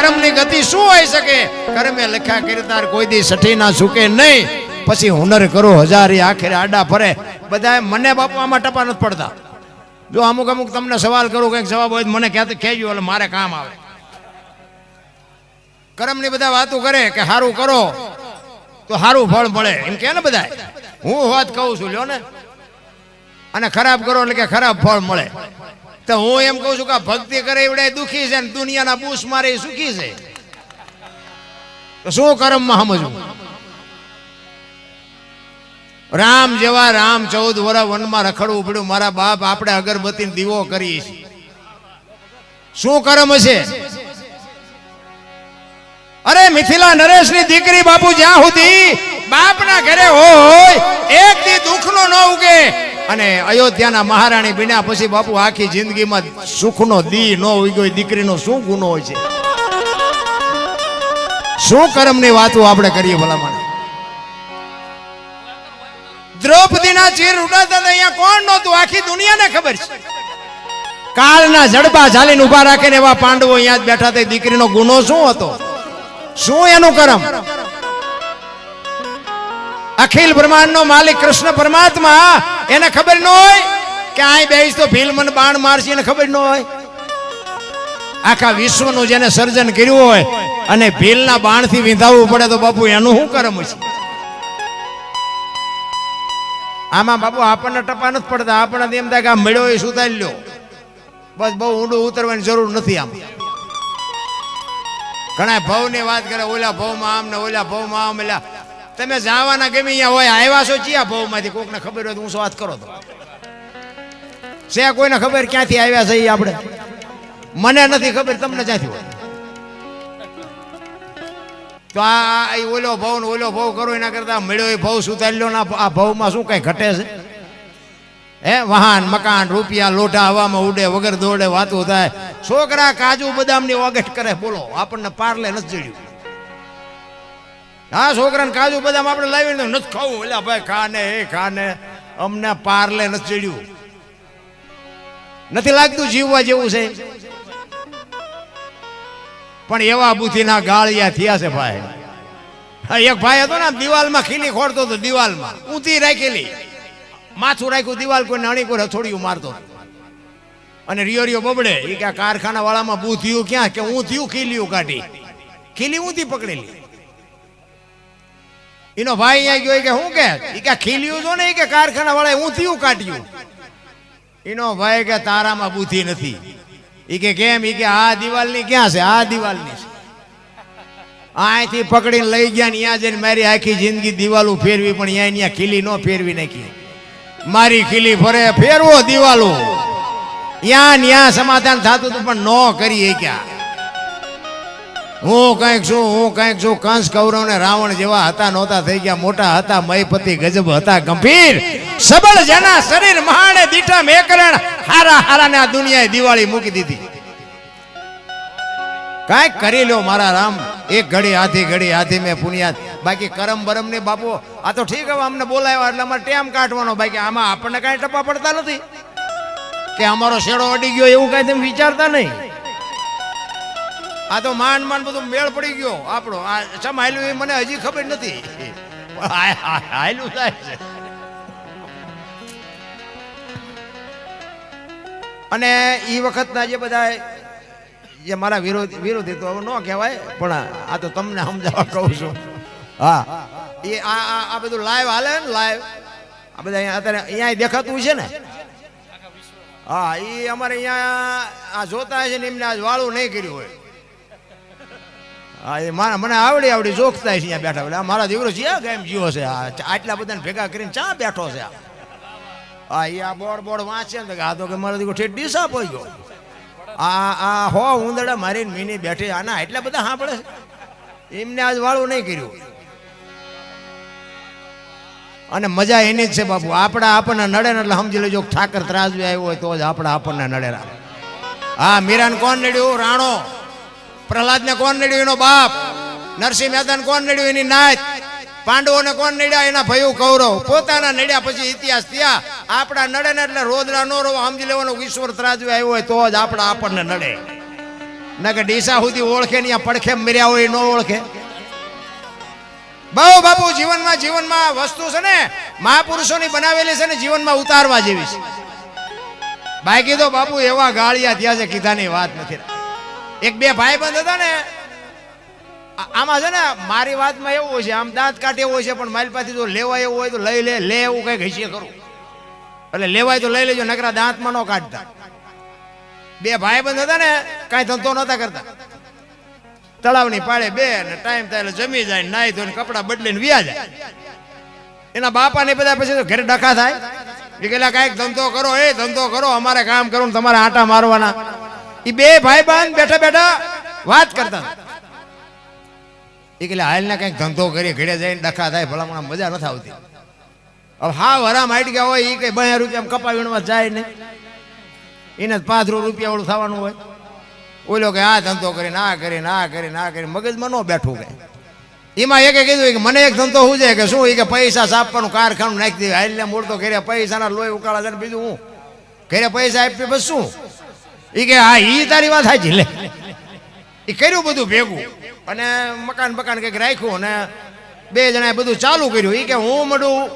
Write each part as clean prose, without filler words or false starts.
કર્મની ગતિ શું હોઈ શકે? કર્મે લખ્યા કીર્તાર કોઈ દી સઠી ના ચૂકે નહીં. પછી હુનર કરો હજારી આખરે આડા ફરે. બધા મને બાપુ આમાં ટપા નથી પડતા. જો અમુક અમુક તમને સવાલ કરું કંઈક જવાબ હોય મને કહેજો એટલે મારે કામ આવે. કર્મની બધા વાતો કરે કે સારું કરો તો સારું ફળ મળે એમ કે ને બધા. હું વાત કહું છું લ્યો ને. અને ખરાબ કરો એટલે કે ખરાબ ફળ મળે. તો હું એમ કહું છું કે ભક્તિ કરે એવડે દુખી છે ને દુનિયાના બૂસ મારે સુખી છે. તો શું કર્મમાં સમજવું? રામ જેવા રામ 14 વર્ષ વનમાં રખડવું પડ્યું. મારા બાપ આપણે અગરબત્તી દીવો કરીએ છીએ. શું કર્મ છે? અરે મિથિલા નરેશની દીકરી બાપુ જ્યાં સુધી બાપના ઘરે હોય એક દી દુઃખનો ન ઉગે. અને અયોધ્યાના મહારાણી બન્યા પછી બાપુ આખી જિંદગીમાં સુખનો દી ન ઉગ્યો. દીકરીનો શું ગુનો હોય છે? શું કર્મની વાતો આપણે કરીએ ભલામણ? દ્રૌપદીના ચીર ઉડાતા અહીંયા કોણ નહોતું? આખી દુનિયાને ખબર છે. કાળના જડબા ઝાલીને ઉભા રાખીને એવા પાંડવો અહીંયા જ બેઠા હતા. દીકરીનો ગુનો શું હતો? શું એનું કર્મ? અખિલ બ્રહ્માંડનો માલિક કૃષ્ણ પરમાત્મા એને ખબર ન હોય કે આ બેસ તો ભીલ મને બાણ મારશે? એને ખબર ન હોય? આખા વિશ્વનું જેને સર્જન કર્યું હોય અને ભીલના બાણથી વિંધાવવું પડે તો બાપુ એનું શું કર્મ છે? આમાં બાપુ આપણને ટપા નથી પડતા. આપણને એમ થાય કે આ મળ્યો એ સુધારી લ્યો. બસ બહુ ઊંડું ઉતરવાની જરૂર નથી. આમ ઘણા ભાવની વાત કરે, ઓલા ભાવમાં આમ ને ઓલા ભાવમાં આમ. એટલે તમે જવાના ગમે અહીંયા હોય, આવ્યા છો ચિયા ભાવમાંથી? કોકને ખબર હોય તો હું વાત કરો તો છે કોઈને ખબર ક્યાંથી આવ્યા છે? આપણે મને નથી ખબર, તમને ક્યાંથી હોય? તો આ ઓલો ભાવ ને ઓલો ભાવ કરો એના કરતા મળ્યો એ ભાવ સુધારી લો. આ ભાવમાં શું કઈ ઘટે છે? હે વાહન મકાન રૂપિયા લોઢા હવામાં ઉડે, વગર દોડે વાતો થાય. છોકરા કાજુ બદામની ઓગટ કરે. બોલો આપણને પાર્લે નથી જડ્યું. હા, છોકરાને કાજુ બદામ આપણે લાવીને નથી ખાવું. એટલે ભાઈ ખાને એ ખાને, અમને પાર્લે નથી જડ્યું. નથી લાગતું જીવવા જેવું છે? પણ એવા બુદ્ધિના ગાળિયા થયા છે ભાઈ. એક ભાઈ હતો ને દિવાલમાં ખીલી ખોડતો હતો. દિવાલમાં ઊંધી રાખેલી, માથું રાખ્યું દિવાલ, કોઈ નાની કોઈ હથોડિયું મારતો અને રિયો રિયો બબડે. એ કે કારખાના વાળામાં બુદ્ધિયું ક્યાં? કે ઊંધિયું ખીલીયું કાઢી, ખીલી ઊંધી પકડેલી. એનો ભાઈ અહીંયા ગયો કે શું કે ખીલ્યું છો ને? કે કારખાના વાળાએ ઊંધિયું કાઢ્યું. એનો ભાઈ કે તારામાં બુદ્ધિ નથી. એ કે કેમ? એ કે આ દિવાલની ક્યાં છે? આ દિવાલની છે. અહીંથી પકડીને લઈ ગયા ને ત્યાં જઈને મારી આખી જિંદગી દિવાલો ફેરવી, પણ અહીંયા ખીલી ન ફેરવી નાખી. મારી ખીલી ફરે ફેરવો દિવાલો. ત્યાં સમાધાન થતું હતું પણ ન કરી ક્યાં. હું કંઈક છું. કંસ કૌરવ ને રાવણ જેવા હતા નહોતા થઈ ગયા. મોટા હતા મયપતિ, ગજબ હતા ગંભીર, સબળ જેના શરીર મહાણે દીઠા મેકરણ. હારા ને આ દુનિયાએ દિવાળી મૂકી દીધી. કાંઈક કરી લો મારા રામ. એક ઘડી આધી મેં પુનિયાત. બાકી કરમ બરમ ને બાપુ આ તો ઠીક. હવે અમને બોલાવ્યા એટલે અમારે ટેમ કાઢવાનો. બાકી આમાં આપણને કાંઈ ટપા પડતા નથી કે અમારો શેડો અડી ગયો એવું કાંઈ તમે વિચારતા નહીં. આ તો માંડ બધું મેળ પડી ગયો આપણો. આ ચમ હાલ્યું એ મને હજી ખબર નથી. હાલ્યું થાય છે. અને એ વખતના જે બધા જે મારા વિરોધી તો ન કહેવાય, પણ આ તો તમને સમજાવવા કહું છું. હા, એ આ બધું લાઈવ હાલે ને, લાઈવ આ બધા અહીંયા અત્યારે અહીંયા દેખાતું છે ને. હા, એ અમારે અહીંયા આ જોતા છે ને, એમને આજ વાળું નહીં કર્યું હોય. હા, એ મને આવડી જોખતા છે અહીંયા બેઠા. એટલે મારા દીકરો જ્યાં કેમ જીવો છે આટલા બધાને ભેગા કરીને ચા બેઠો છે. હા, એ આ બોર્ડ વાંચે ને આ તો કે મારો દીકરો ઠેઠ ડીસા પડી ગયો. આ હો ઉંદરડા મારીને મીની બેઠી. આના એટલા બધા સાંભળે છે. એમને આજ વાળું નહીં કર્યું. અને મજા એની જ છે બાપુ. આપણને નડે ને એટલે સમજી લેજો ઠાકર ત્રાજવી આવ્યો હોય તો જ આપણને નડે. હા, મીરાને કોણ નડ્યું? રાણો. પ્રહલાદને કોણ નડ્યું? એનો બાપ. નરસિંહ મહેતાને કોણ નડ્યું? એની નાત. પાંડવોને કોણ નડ્યા? એના ભાઈઓ કૌરવ. પોતાના નડ્યા પછી ઇતિહાસ થયા. આપણા નડે ને એટલે રોદડા નો રોવા સમજી લેવાનું ઈશ્વર ત્રાજવી આવ્યો હોય તો જ આપણને નડે. ના કે ડીસા સુધી ઓળખે ને પડખે મર્યા હોય ન ઓળખે. બહુ બાપુ જીવનમાં વસ્તુ છે ને મહાપુરુષોની બનાવેલી છે ને જીવનમાં ઉતારવા જેવી છે. બાકી તો બાપુ એવા ગાળિયા ત્યાં છે કીધાની વાત નથી. એક બે ભાઈબંધ હતા ને આમાં છે ને મારી વાતમાં એવું હોય છે આમ દાંત કાઢે એવું હોય છે પણ મારી પાસે જો લેવાય એવું હોય તો લે એવું કઈક હસીએ કરું એટલે લેવાય તો લઈ લેજો નકરા દાંતમાં ન કાઢતા. બે ભાઈબંધ હતા ને કાંઈ ધંધો નહોતા કરતા તળાવની પાળે બે ને ટાઈમ થાય એટલે જમી જાય નાઈ ધોઈને કપડાં બદલીને વ્યા જાય. એના બાપા ને બધા પછી ઘરે ડખા થાય એ કે કાંઈક ધંધો કરો અમારે કામ કરવું તમારે આટા મારવાના. એ બે ભાઈબંધ બેઠા બેઠા વાત કરતા એ કે હાલ ને કઈક ધંધો કરી ઘડે જઈને ડખા થાય ભલા મજા નથી આવતી. હવે હા વરામ હાઈટ ગયા હોય એ કઈ 2 રૂપિયા કપા વીણવા જાય નહીં એને 5 રૂપિયા વાળું થવાનું હોય. ઓલો કે આ ધંધો કરીને આ કરી મગજમાં ન બેઠું કે એમાં એકે કીધું કે મને એક ધંધો શું છે કે શું કે પૈસા છાપવાનું કારખાનું નાખી દે હાલ ને મૂળ તો ઘરે પૈસાના લોહી ઉકાળા છે બીજું હું ઘરે પૈસા આપી બસ શું એ કે હા ઈ તારી વાત સાચી લે. એ કર્યું બધું ભેગું અને મકાન કંઈક રાખ્યું અને 2 જણાએ બધું ચાલુ કર્યું. એ કે હું મળું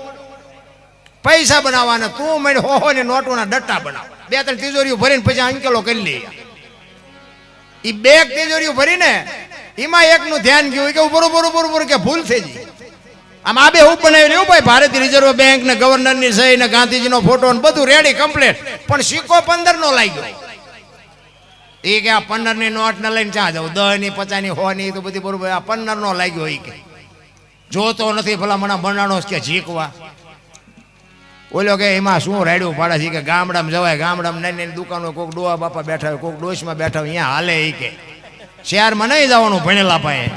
પૈસા બનાવવાના તું મળી હો ને નોટોના ડટ્ટા બનાવ 2-3 તિજોરીઓ ભરીને પછી અંકેલો કરી લે. એ 2 તિજોરીઓ ભરીને એમાં એકનું ધ્યાન ગયું કે બરોબર કે ભૂલ થઈ ગઈ. આમ આ બે હું બનાવી રહ્યું ભાઈ ભારતીય રિઝર્વ બેંક ને ગવર્નરની સહી ને ગાંધીજીનો ફોટો ને બધું રેડી કમ્પ્લીટ પણ સિક્કો 15 નો લાગ્યો. એ કે આ 15 ની નોટ ને લઈને ચા જાવ 10 ની 50 ની 100 ની તો બધી બરોબર આ 15 નો લાગ્યો. એ કે જોતો નથી ભલા મને બનાણો કે ઝીકવા. ઓલો કે એમાં શું રાડ્યું પાડે છે કે ગામડામાં જવાય ગામડામાં નાની દુકાનો કોઈક ડોવા બાપા બેઠા હોય કોઈક ડોશમાં બેઠા હોય અહીંયા હાલે. એ કે શહેરમાં નહીં જવાનું ભણેલા પાયે.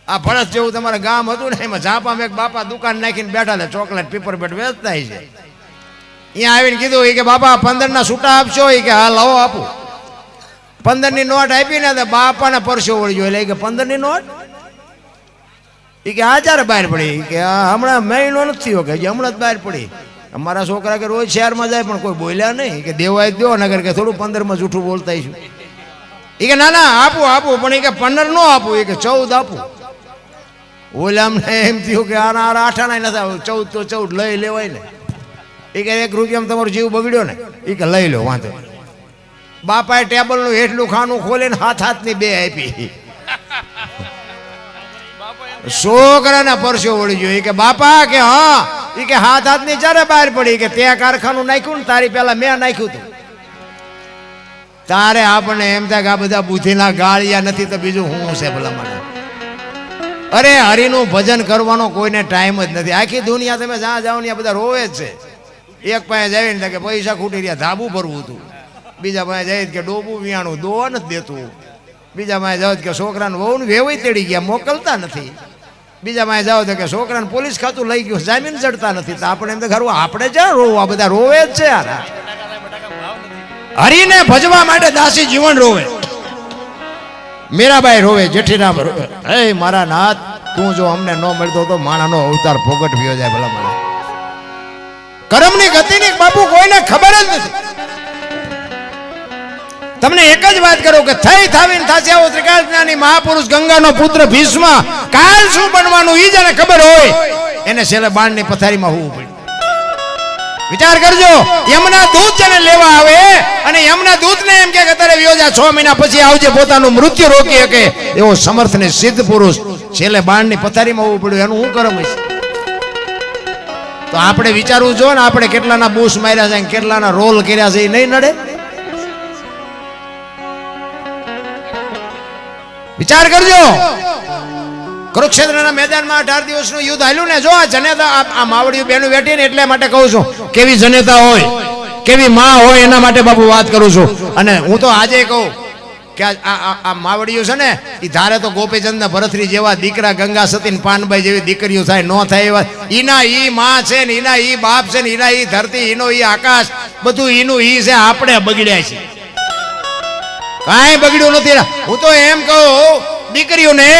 આ ભરત જેવું તમારે ગામ હતું ને એમાં ઝાપામાં એક બાપા દુકાન નાખીને બેઠા છે ચોકલેટ પેપર બેટ વેચતા છે. અહીંયા આવીને કીધું કે બાપા 15 ના છૂટા આપશો. એ કે હા લાવો આપું. 15 ની નોટ આપી ને બાપાને પરસો વળ્યો એટલે કે 15 ની નોટ એ કે આ જ્યારે બહાર પડી કે હમણાં મહિનો નથી થયો કે હમણાં જ બહાર પડી. અમારા છોકરા કે રોજ શહેરમાં જાય પણ કોઈ બોલ્યા નહીં કે દેવાય દો નગર કે થોડું 15 માં જૂઠું બોલતા છું. એ કે ના આપું પણ એ કે 15 નો આપું એ કે 14 આપું. ઓલા અમને એમ થયું કે આના 8 ના નથી 14 તો 14 લઈ લેવાય ને. એ કે 1 રૂપિયામાં તમારો જીવ બગડ્યો ને એ કે લઈ લો વાંધો. બાપાએ ટેબલનું હેઠલું ખાનું ખોલે ને હાથની 2 આપી. છોકરાના પરસો વળી ગયો. એ કે બાપા કે હા એ કે હાથની ચારે બહાર પડી કે ત્યાં કારખાનું નાખ્યું ને તારી પેલા મેં નાખ્યું હતું. તારે આપણને એમ થાય કે આ બધા બુદ્ધિના ગાળિયા નથી તો બીજું શું છે ભલા મને. અરે હરિનું ભજન કરવાનો કોઈને ટાઈમ જ નથી. આખી દુનિયા તમે જ્યાં જાઓ ને બધા રોવે જ છે. એક પાસે જઈને કે પૈસા ખૂટી રહ્યા ધાબુ ભરવું હતું. બીજા પાસે જાય કે ડોબું વિયાણું દોવા નથી દેતું. બીજા પાસે જાવ કે છોકરાને વહુ ને વેવાઈ તેડી ગયા મોકલતા નથી. બીજા પાસે જાવ તો કે છોકરાને પોલીસ ખાતું લઈ ગયું જામીન ચડતા નથી. તો આપણે એમ તો ઘરું આપણે જ્યાં રોવું આ બધા રોવે જ છે યાર. હરિને ભજવા માટે દાસી જીવન રોવે. મીરાબાઈ રોવે જેઠીરામ રોવે. હે મારા નાથ તું જો અમને ન મળતો તો માણાનો અવતાર ફોગટ ભયો જાય ભલા મને. કર્મની ગતિની બાપુ કોઈને ખબર જ નથી. તમને એક જ વાત કરું કે થઈ થાવીને થાશે આવો ત્રિકાળ જ્ઞાની મહાપુરુષ ગંગાનો પુત્ર ભીષ્મ કાલ શું બનવાનું ઈ જેને ખબર હોય એને છેલ્લે બાણની પથારીમાં હોવું પડ્યું. વિચાર કરજો યમના દૂત જેને લેવા આવે અને યમના દૂતને એમ કે અત્યારે વ્યોજા 6 મહિના પછી આવજે પોતાનું મૃત્યુ રોકી શકે એવો સમર્થ ને સિદ્ધ પુરુષ છેલ્લે બાણની પથારીમાં હોવું પડ્યું. એનું શું કરમ છે? તો આપણે વિચારવું જો ને આપણે કેટલાના બૂસ માર્યા છે કેટલાના રોલ કર્યા છે એ નહીં નડે? વિચાર કરજો. કુરુક્ષેત્રના મેદાનમાં 18 દિવસનું યુદ્ધ હાલ્યું ને જો આ જનેતા આ માવડીઓ બેનું બેઠી ને એટલે માટે કહું છું કેવી જનેતા હોય કેવી માં હોય એના માટે બાપુ વાત કરું છું. અને હું તો આજે કહું કે આ માવડીઓ છે ને એ ધારે તો ગોપીચંદ ને ભરતરી જેવા દીકરા ગંગા સતી ને પાનબાઈ જેવી દીકરીઓ થાય ન થાય એવા ઈના ઈ માં છે ને ઈના ઈ બાપ છે ને ઈના ઈ ધરતી ઈનો ઈ આકાશ બધું ઈનું ઈ છે. આપણે બગડ્યા છે કાંઈ બગડ્યું નથી. હું તો એમ કહું દીકરીઓને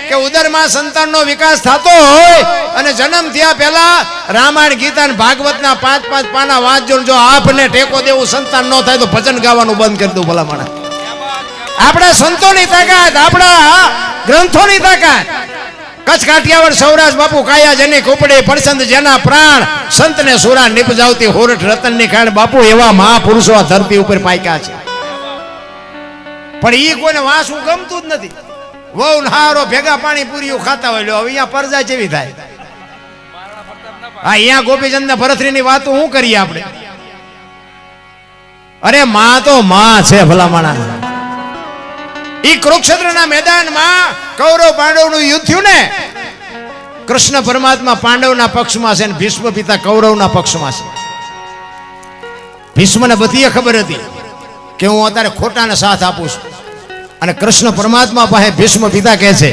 કે ઉદરમાં સંતાનનો વિકાસ થતો હોય અને જન્મ થયા પહેલા રામાયણ ગીતા અને ભાગવતના 5-5 પાના વાંચજો. જો આપને ટેકો દેવું સંતાન ન થાય તો ભજન ગાવાનું બંધ કરી દઉં ભલા મને. આપણા સંતોની તાકાત, આપણા ગ્રંથોની તાકાત. કચ્છ કાઠિયાવાડ સૌરાષ્ટ્ર બાપુ કાયા જેની કુપડી પડસંદ જેના પ્રાણ સંતને સુરા નિપજાવતી હોરઠ રતનની ખાણ બાપુ એવા મહાપુરુષો આ ધરતી ઉપર પાક્યા છે. પણ ઈ કોઈને વાંસવું ગમતું જ નથી. વહુ નહારો ભેગા પાણી પૂરીઓ ખાતા હોય. લો અહીંયા પરજા જેવી થાય. હા, અહીંયા ગોપીચંદ ને ભરતરીની વાતો શું કરીએ આપણે? અરે માં તો માં છે ભલામણા. ઈ કુરુક્ષેત્રના મેદાનમાં કૌરવ પાંડવનું યુદ્ધ થયું ને, કૃષ્ણ પરમાત્મા પાંડવના પક્ષમાં છે ને ભીષ્મ પિતા કૌરવના પક્ષમાં છે. ભીષ્મને બધી ખબર હતી કે હું અત્યારે ખોટાને સાથ આપું છું, અને કૃષ્ણ પરમાત્મા પાસે ભીષ્મ પિતા કહે છે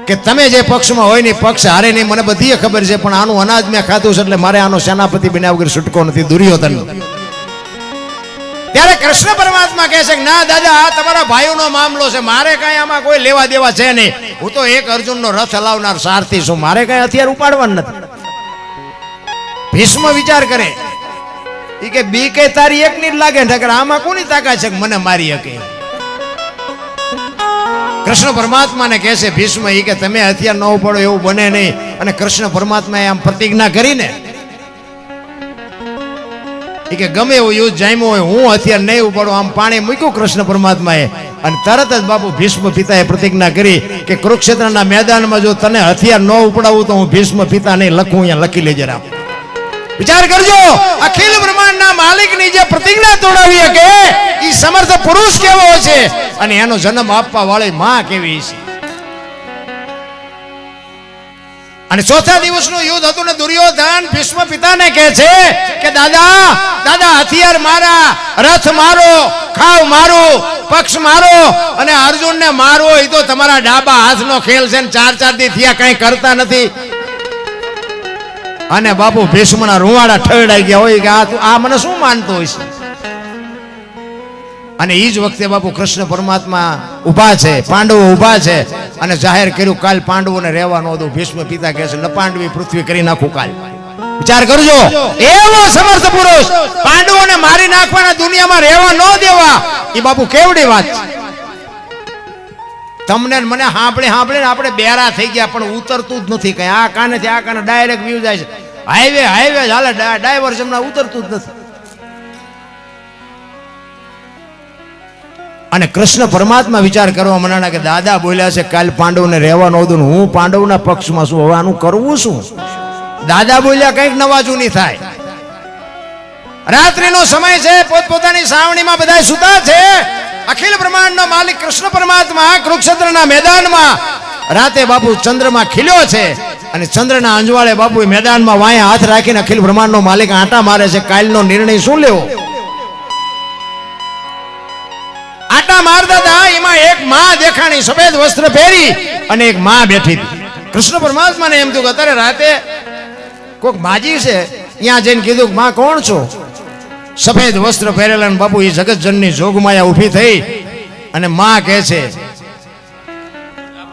કે તમે જે પક્ષમાં હોય ને પક્ષ હારે નહીં, મને બધી ખબર છે, પણ આનું અનાજ મેં ખાધું છે એટલે મારે આનો સેનાપતિ બન્યા વગર છૂટકો નથી, દુર્યોધન. ત્યારે કૃષ્ણ પરમાત્મા કહે છે કે ના દાદા, આ તમારા ભાઈઓનો મામલો છે, મારે કઈ આમાં કોઈ લેવા દેવા છે નહીં. હું તો એક અર્જુનનો રથ હલાવનાર સારથી છું, મારે કઈ હથિયાર ઉપાડવાનું નથી. ભીષ્મ વિચાર કરે ઈ કે બી કે તારી એકની જ લાગે ને, આમાં કોની તાકાત છે કે મને મારી શકે? કૃષ્ણ પરમાત્માને કહે છે ભીષ્મ ઈ કે તમે હથિયાર ન ઉપાડો એવું બને નહીં. અને કૃષ્ણ પરમાત્માએ આમ પ્રતિજ્ઞા કરીને ઈ કે ગમે એવું યુદ્ધ જામ્યું હોય હું હથિયાર નહીં ઉપાડું. આમ પાણી મૂક્યું કૃષ્ણ પરમાત્માએ, અને તરત જ બાપુ ભીષ્મ પિતાએ પ્રતિજ્ઞા કરી કે કુરુક્ષેત્રના મેદાનમાં જો તને હથિયાર ન ઉપડાવું તો હું ભીષ્મ પિતા નહીં લખું. અહીંયા લખી લેજે રામ. વિચાર કરજો, અખિલ બ્રહ્માંડના માલિકની જે પ્રતિજ્ઞા તોડાવી કે ઈ સમર્થ પુરુષ કેવો છે, અને એનો જન્મ આપવા વાળી માં કેવી છે. અને ચોથા દિવસનું યુદ્ધ હતું ને દુર્યોધન ભીષ્મ પિતાને કહે છે કે દાદા દાદા, હથિયાર મારા, રથ મારો, ખાવ મારો, પક્ષ મારો, અને અર્જુનને મારવો એ તો તમારા ડાબા હાથનો ખેલ છે ને 4 દી થયા કઈ કરતા નથી. અને બાપુ ભીષ્મના રૂવાડા ઠરડાઈ ગયા હોય કે આ મને શું માનતો હોય છે. અને એ જ વખતે બાપુ કૃષ્ણ પરમાત્મા ઉભા છે, પાંડવો ઉભા છે, અને જાહેર કર્યું કાલ પાંડવોને રહેવા ન દઉં. ભીષ્મ પિતા કહે છે ન પાંડવી પૃથ્વી કરી નાખું કાલ. વિચાર કરજો, એવો સમર્થ પુરુષ પાંડવોને મારી નાખવાના, દુનિયામાં રહેવા ન દેવા, એ બાપુ કેવડી વાત છે. તમને મને સાંભળીને આપણે બેરા થઈ ગયા, પણ ઉતરતું જ નથી કઈ. આ કાનેથી આ કાને ડાયરેક્ટ વ્યૂ જાય છે. હાઈવે હાલે ડાયવર્ઝન ઉતરતું જ નથી. અને કૃષ્ણ પરમાત્મા વિચાર કરવા મનાણા કે દાદા બોલ્યા છે કાલ પાંડવને રહેવા ન દઉં, હું પાંડવના પક્ષમાં છું, હવે આનું કરવું શું? દાદા બોલ્યા કઈક નવા જૂની થાય. રાત્રિનો સમય છે, પોતપોતાની સાવણીમાં બધા સુતા છે. અખિલ બ્રહ્માંડનો માલિક કૃષ્ણ પરમાત્મા કુરુક્ષેત્રના મેદાનમાં રાતે બાપુ ચંદ્રમાં ખીલ્યો છે, અને ચંદ્રના અંજવાળે બાપુ મેદાનમાં વાંહે હાથ રાખીને અખિલ બ્રહ્માંડનો માલિક આંટા મારે છે. કાલનો નિર્ણય શું લેવો? આટા મારતા હતા, એમાં એક માં દેખાણી, સફેદ વસ્ત્ર પહેરી, અને એક માં બેઠી હતી. કૃષ્ણ પરમાત્માને એમ થયું કે અત્યારે રાતે કોઈક માજી છે. ત્યાં જઈને કીધું કે માં કોણ છો? સફેદ વસ્ત્ર પહેરેલા બાપુ એ જગતજનની જોગમાયા ઊભી થઈ, અને માં કહે છે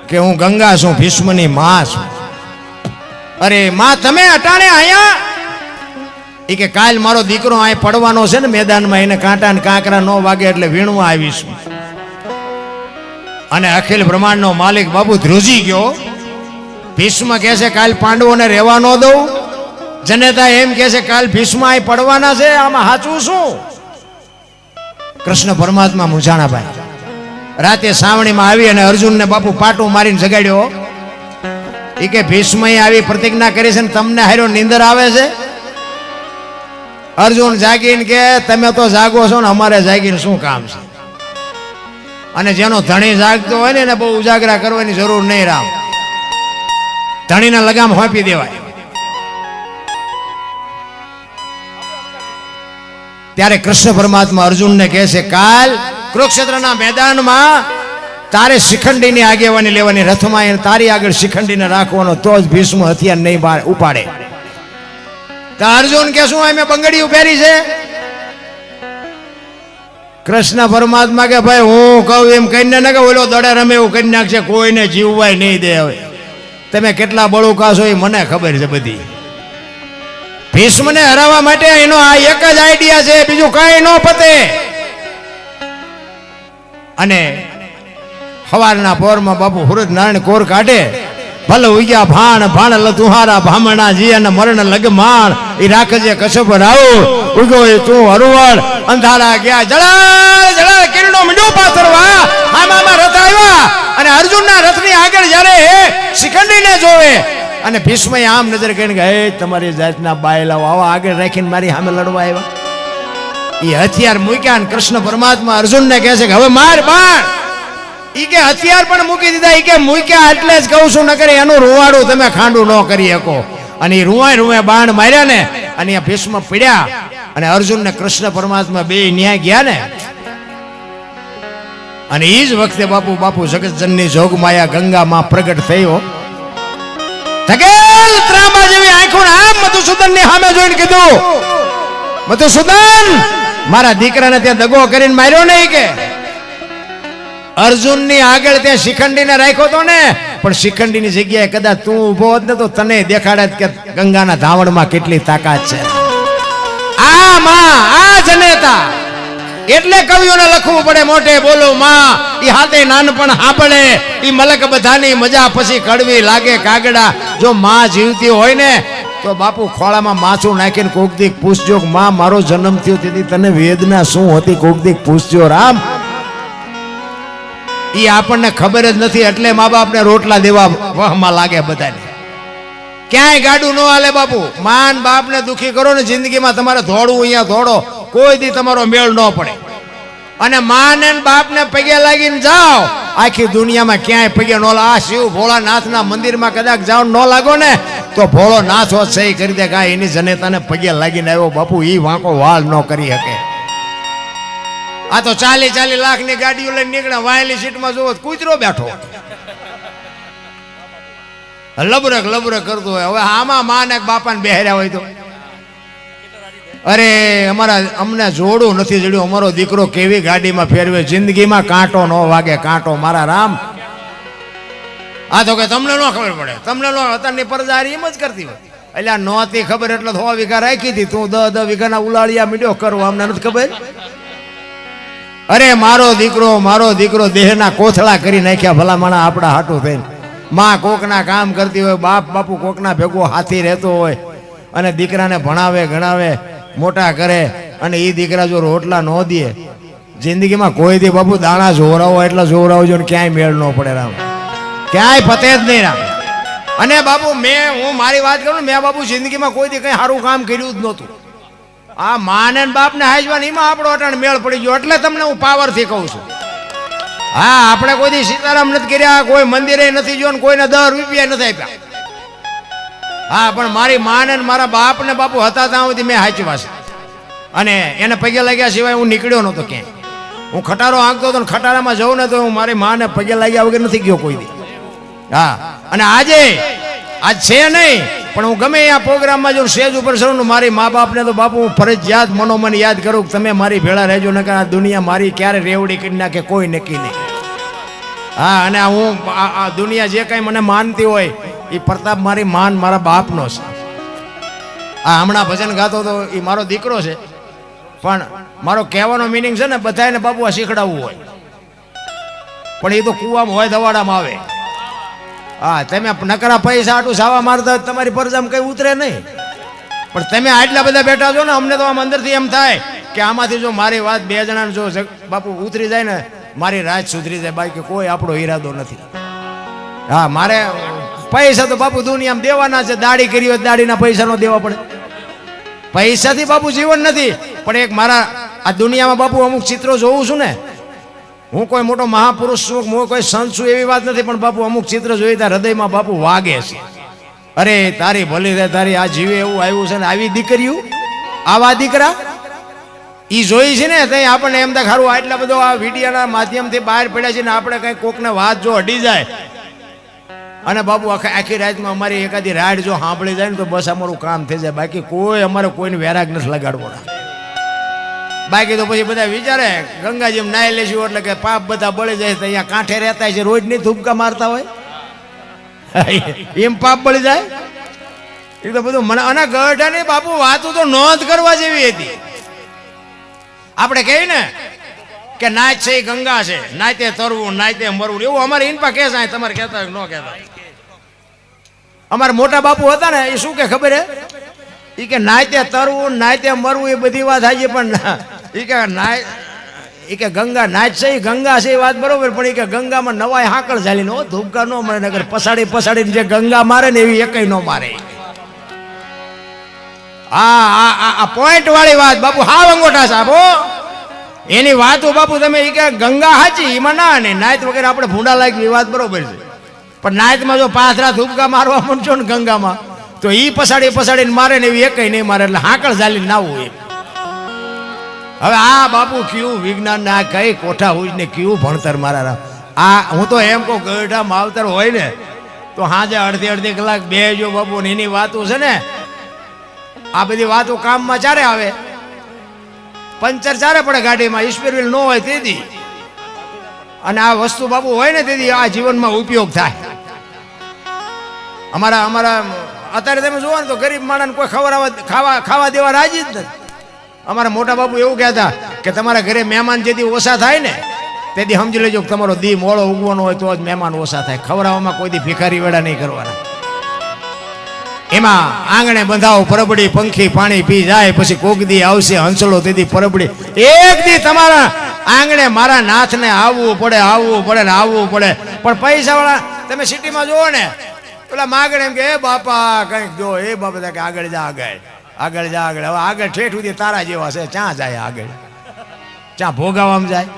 કે હું ગંગા છું, ભીષ્મની માં છું. અરે માં તમે અટાણે આયા? એ કે કાલ મારો દીકરો અહીં પડવાનો છે ને મેદાનમાં, એને કાંટા ને કાંકરા ન વાગે એટલે વીણવા આવીશું. અને અખિલ બ્રહ્માંડનો માલિક બાપુ ધ્રુજી ગયો. ભીષ્મ કહે છે કાલ પાંડવોને રહેવા ન દઉં. જનેતા એમ કહે છે કાલ ભીષ્મ અહીં પડવાના છે, આમાં સાચું શું? કૃષ્ણ પરમાત્મા મૂંઝાણા ભાઈ. રાતે સાવણીમાં આવી અને અર્જુનને બાપુ પાટું મારીને જગાડ્યો. એ કે ભીષ્મ આવી પ્રતિજ્ઞા કરી છે ને તમને હારો નીંદર આવે છે? અર્જુન જાગીને કે તમે તો જાગો છો ને, અમારે જાગીને શું કામ છે? અને જેનો ધણી જાગતો હોય ને એને બહુ ઉજાગરા કરવાની જરૂર નહીં રામ. ધણીને લગામ હોપી દેવાય. ત્યારે કૃષ્ણ પરમાત્મા અર્જુનને કહે છે કાલ કુરુક્ષેત્રના મેદાનમાં તારે શિખંડીની આગેવાની લેવાની, રથમાં તારી આગળ શિખંડીને રાખવાનો, તો જ ભીષ્મ હથિયાર નહીં ઉપાડે. તો અર્જુન કે શું મેં બંગડીઓ પહેરી છે? કૃષ્ણ પરમાત્મા કે ભાઈ હું કહું એમ કહીને ને કે ઓલો દડે રમે એવું કરી નાખશે, કોઈને જીવવાય નહીં દે. હવે તમે કેટલા બળુકા છો એ મને ખબર છે બધી. ભીષ્મને હરાવવા માટે એનો આ એક જ આઈડિયા છે, બીજું કઈ ન પતે. અને સવારના પોરમાં બાપુ હુરજ નારાયણ કોર કાઢે, ભલે ઉગ્યા ભાણ ભાણ તુહારા ભામણા જી અને મરણ લગમાણ ઈ રાખજે કશપ રાવ ઉગો તું હરવળ અંધારા ગયા જળાળ જળાળ કિરણો મીંડો પાથરવા આમાં રથ આવ્યા અને અર્જુનના રથની આગળ જ્યારે શિખંડીને જોવે અને ભીષ્મએ આમ નજર કરીને કે હે તમારી જાતના બાયલાઓ આવા આગળ રાખીને મારી સામે લડવા આવ્યા. એ હથિયાર મૂક્યા અને કૃષ્ણ પરમાત્મા અર્જુનને કહે છે કે હવે માર બાણ. ઈ કે હથિયાર પણ મૂકી દીધા. ઈ કે મૂક્યા એટલે જ કહું છું, નકર એનું રૂવાડું તમે ખાંડું ન કરી શકો. અને એ રૂવાય બાણ માર્યા ને અને ભીષ્મ પીડ્યા અને અર્જુન ને કૃષ્ણ પરમાત્મા બે ન્યાય ગયા ને. અને એ જ વખતે બાપુ જગતજનની જોગમાયા ગંગામાં પ્રગટ થયો. ધકેલ ત્રાંબા જેવી આંખો આમ મધુસૂદન ની સામે જોઈને કીધું, મધુસૂદન મારા દીકરાને ત્યાં દગો કરીને માર્યો નહીં કે અર્જુન ની આગળ ત્યાં શિખંડીને રાખ્યો તો ને, પણ શિખંડીની જગ્યાએ કદાચ તું ઉભો હોત ને તો તને દેખાડે કે ગંગાના ધાવણમાં કેટલી તાકાત છે. આ જનેતા એટલે કવિઓને લખવું પડે મોટે બોલો માં. ઈ હાથે નાનપણ હાંભળે ઈ મલક બધાની મજા પછી કડવી લાગે કાગડા. જો માં જીવતી હોય ને તો બાપુ ખોળામાં માથું નાખીને કોક દીક પૂછજો માં મારો જન્મ થયો તેથી તને વેદના શું હતી, કોક દીક પૂછજો રામ. ઈ આપણને ખબર જ નથી એટલે મા બાપને રોટલા દેવા વહમાં લાગે બધાને. ક્યાંય ગાડું ન હાલે બાપુ. માન બાપને દુખી કરો ને જિંદગીમાં તમારે દોડવું અહીંયા દોડો, કોઈ દી તમારો મેળ ન પડે. અને માન ને બાપને પગે લાગીને જાઓ, આખી દુનિયામાં ક્યાંય પગે ન આ શિવ ભોળાનાથના મંદિરમાં કદાચ જાઓ ન લાગો ને તો ભોળોનાથ હોત સહી કરી દે કાંઈ એની જનેતાને પગે લાગીને આવ્યો બાપુ. ઈ વાંકો વાલ ન કરી શકે. આ તો 40 લાખની ગાડીઓ લઈને નીકળે, વાયેલી સીટમાં જોવો કૂતરો બેઠો લબરક કરતો હોય. હવે આમાં માં ને બાપાને બેહર્યા હોય તો અરે અમને જોડું નથી જડ્યું. અમારો દીકરો કેવી ગાડીમાં ફેરવે, જિંદગીમાં કાંટો ન વાગે કાંટો મારા રામ. આ તો કે તમને ન ખબર પડે, તમને ન અત્યારની પરજારી એમ જ કરતી હોય. એટલે આ નહોતી ખબર એટલે 100 વીઘા રાખી હતી, તું 10 વીઘાના ઉલાળિયા મીડ્યો કરવા અમને નથી ખબર. અરે મારો દીકરો દેહના કોથળા કરી નાખ્યા ભલામણા આપણા હાટું થઈને. માં કોકના કામ કરતી હોય, બાપુ કોકના ભેગો હાથી રહેતો હોય અને દીકરાને ભણાવે ગણાવે મોટા કરે અને એ દીકરા જો રોટલા ન દે જિંદગીમાં કોઈ દી બાપુ દાણા જોવરાવો એટલા જોવરાવજો ને ક્યાંય મેળ ન પડે રામ, ક્યાંય ફતે જ નહીં રામ. અને બાપુ હું મારી વાત કરું ને, મેં બાપુ જિંદગીમાં કોઈ દી કઈ સારું કામ કર્યું જ નહોતું. આ માને બાપને હાજવાની એમાં આપણો અટાણ મેળ પડી ગયો એટલે તમને હું પાવરથી કહું છું. હા આપણે કોઈ દી સીતારામ નથી કર્યા, કોઈ મંદિરે નથી જોયું, કોઈને 10 રૂપિયા નથી આપ્યા. હા પણ મારી માને મારા બાપ ને બાપુ હતા ત્યાં સુધી મેં હાચવા છે અને એને પગે લાગ્યા સિવાય હું નીકળ્યો નહોતો ક્યાંય. હું ખટારો આંકતો હતો ને ખટારામાં જઉં ને તો હું મારી માને પગે લાગ્યા વગર નથી ગયો કોઈ દી. હા અને આજ છે નહીં પણ હું ગમે આ પ્રોગ્રામમાં જો સ્ટેજ ઉપર છું મારી મા બાપને તો બાપુ હું ફરજિયાત મનોમન યાદ કરું કે તમે મારી ભેળા રહેજો ને કે આ દુનિયા મારી ક્યારે રેવડી કરી નાખે કોઈ નક્કી નહીં. હા અને હું આ દુનિયા જે કંઈ મને માનતી હોય એ પ્રતાપ મારી માન મારા બાપનો છે. આ હમણાં ભજન ગાતો તો એ મારો દીકરો છે પણ મારો કહેવાનો મિનિંગ છે ને બધાને બાપુ આ શીખડાવવું હોય પણ એ તો કુવામાં હોય દવાડામાં આવે. હા તમે નકરા પૈસા આટલું સાવા મારતા તમારી પરજામાં કઈ ઉતરે નહીં પણ તમે આટલા બધા બેઠા છો ને અમને તો આમ અંદરથી એમ થાય કે આમાંથી જો મારી વાત 2 જણાને જો બાપુ ઉતરી જાય ને મારી રાત સુધરી જાય, બાકી કોઈ આપણો ઈરાદો નથી. હા મારે પૈસા તો બાપુ દુનિયામાં દેવાના છે, દાડી કરી હોય દાડીના પૈસા નો દેવા પડે. પૈસાથી બાપુ જીવન નથી પણ એક મારા આ દુનિયામાં બાપુ અમુક ચિત્રો જોઉં છું ને, હું કોઈ મોટો મહાપુરુષ છું હું કોઈ સંત છું એવી વાત નથી પણ બાપુ અમુક ચિત્ર જોઈ ત્યાં હૃદયમાં બાપુ વાગે છે. અરે તારી ભલી રે તારી આ જીવે એવું આવ્યું છે ને આવી દીકરીઓ આવા દીકરા ઈ જોઈ છે ને ત્યાં આપણને એમ થાય ખારું આટલા બધો આ વિડીયોના માધ્યમથી બહાર પડ્યા છે ને આપણે કંઈ કોકને વાત જો અડી જાય અને બાપુ આખી રાતમાં અમારી એકાદી રાડ જો સાંભળી જાય ને તો બસ અમારું કામ થઈ જાય, બાકી કોઈ અમારે કોઈને વેરાગ નથી લગાડવો. બાકી તો પછી બધા વિચારે ગંગાજીમાં નાઈ લેશું એટલે કે પાપ બધા બળી જાય. તો અહીંયા કાંઠે રહેતા છે રોજ ની ધૂપકા મારતા હોય એમ પાપ બળી જાય. એ તો બધું મને અને ગઢાની બાપુ વાતો તો નોંધ કરવા જેવી હતી. આપણે કહીએ ને કે નાચ છે એ ગંગા છે, નાચે તરવું નાચે મરવું, એવું અમારે ઇનપા કે છે, તમારે કહેતા ન કહેતા. અમારા મોટા બાપુ હતા ને એ શું કે ખબર હે, એ કે નાચે તરવું નાચે મરવું એ બધી વાત હાજી, પણ એ કે ગંગા નાચ છે એ ગંગા છે એ વાત બરોબર, પણ એ કે ગંગામાં નવાય હાકળ ઝાલીને ધૂપકા ન મળે, નગર પસાડી પસાડીને જે ગંગા મારે ને એવી એકય ન મારે. આ પોઈન્ટ વાળી વાત બાપુ હાવ અંગોઠા સાહેબ એની વાતો બાપુ તમે એ કે ગંગા હાચી એમાં ના ને નાયત વગેરે આપણે ભૂંડા લાગી વાત બરોબર છે, પણ નાયતમાં જો પાથરા ધૂપકા મારવા માંડશો ને ગંગામાં તો ઈ પસાડી પસાડીને મારે ને એવી એકય નહીં મારે, એટલે હાકળ ઝાલીને નાવું એમ. હવે આ બાપુ કયું વિજ્ઞાન ના કઈ કોઠા હોય ને કયું ભણતર મારા. આ હું તો એમ કહું ગઢા માવતર હોય ને તો હાજે અડધી કલાક બે જો બાપુ ને એની વાતો છે ને, આ બધી વાતો કામમાં ચારે આવે, પંચર ચારે પડે ગાડીમાં, ઈશ્વર વ્હીલ ન હોય તેથી, અને આ વસ્તુ બાપુ હોય ને તેથી આ જીવનમાં ઉપયોગ થાય. અમારા અત્યારે તમે જુઓ ને તો ગરીબ માણસને કોઈ ખાવા દેવા રાજી જ નથી. અમારા મોટા બાપુ એવું કહેતા કે તમારા ઘરે મહેમાન જેથી ઓછા થાય ને તેથી સમજી લેજો કે તમારો દી મોળો ઉગવાનો હોય તો જ મહેમાન ઓછા થાય. ખવડાવવામાં કોઈ દી ભિખારી વેડા નહીં કરવાના. એમાં આંગણે બંધાવો પરબડી, પંખી પાણી પી જાય, પછી કોક દી આવશે હંસલો તેથી પરબડી. એક દી તમારા આંગણે મારા નાથને આવવું પડે ને આવવું પડે. પણ પૈસા વાળા તમે સિટીમાં જુઓ ને પેલા માગણે એમ કે એ બાપા કંઈક જો, એ બાપા કે આગળ જા આગળ જા આગળ. હવે આગળ ઠેઠ સુધી તારા જેવા છે, ચા જાય આગળ, ચા ભોગાવામાં જાય.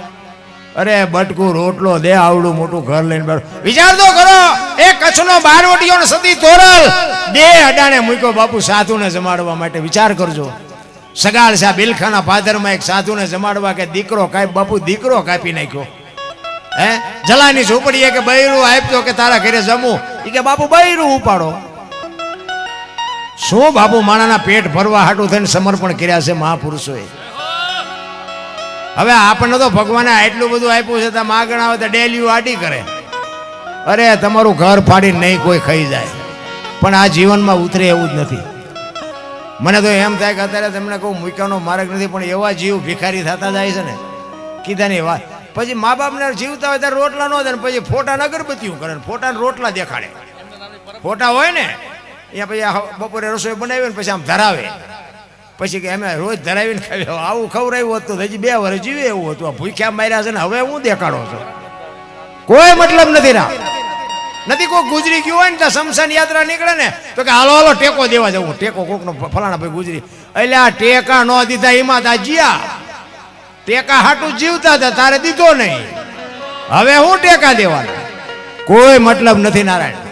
અરે બટકું રોટલો દે આવડું મોટું ઘર લઈને વિચાર તો કરો. એ કચ્છનો બારવટીયો ને સતી તોરલ બે અડાણે મૂક્યો બાપુ સાધુને જમાડવા માટે. વિચાર કરજો, સગાળ છે બિલખાના પાદરમાં એક સાધુને જમાડવા કે દીકરો કાપી, બાપુ દીકરો કાપી નાખ્યો. હે જલાની ઝૂંપડીએ કે બૈરું આપ્યો કે તારા ઘરે જમવું, એ કે બાપુ બૈરું ઉપાડો. શું બાપુ માણાના પેટ ભરવા હાટું થઈને સમર્પણ કર્યા છે મહાપુરુષોએ. હવે આપણને તો ભગવાને આટલું બધું આપ્યું છે, તમે આગળ આવે તો ડેલીઓ આડી કરે. અરે તમારું ઘર ફાડીને નહીં કોઈ ખાઈ જાય, પણ આ જીવનમાં ઉતરે એવું જ નથી. મને તો એમ થાય કે અત્યારે તમને કહું મૂક્યાનો માર્ગ નથી, પણ એવા જીવ ભિખારી થતા જાય છે ને કીધાની વાત. પછી મા બાપને જીવતા હોય ત્યારે રોટલા ન દે, પછી ફોટા અગરબત્તીઓ કરે, ફોટા રોટલા દેખાડે. ફોટા હોય ને અહીંયા પછી બપોરે રસોઈ બનાવી ને પછી આમ ધરાવે, પછી કે અમે રોજ ધરાવીને ખાવી. આવું ખવડાવ્યું હતું હજી 2 વર્ષ જીવે એવું હતું. આ ભૂખ્યા માર્યા છે ને હવે હું દેખાડો છો, કોઈ મતલબ નથી. નથી કોઈ ગુજરી ગયું હોય ને ત્યાં શમશાન યાત્રા નીકળે ને તો કે હાલો હાલો ટેકો દેવા જવું. ટેકો કોકનો ફલાણા ભાઈ ગુજરી, એટલે આ ટેકા ન દીધા એમાં તા જીયા. ટેકા હાટું જીવતા હતા તારે દીધો નહીં, હવે હું ટેકા દેવાના, કોઈ મતલબ નથી નારાયણ.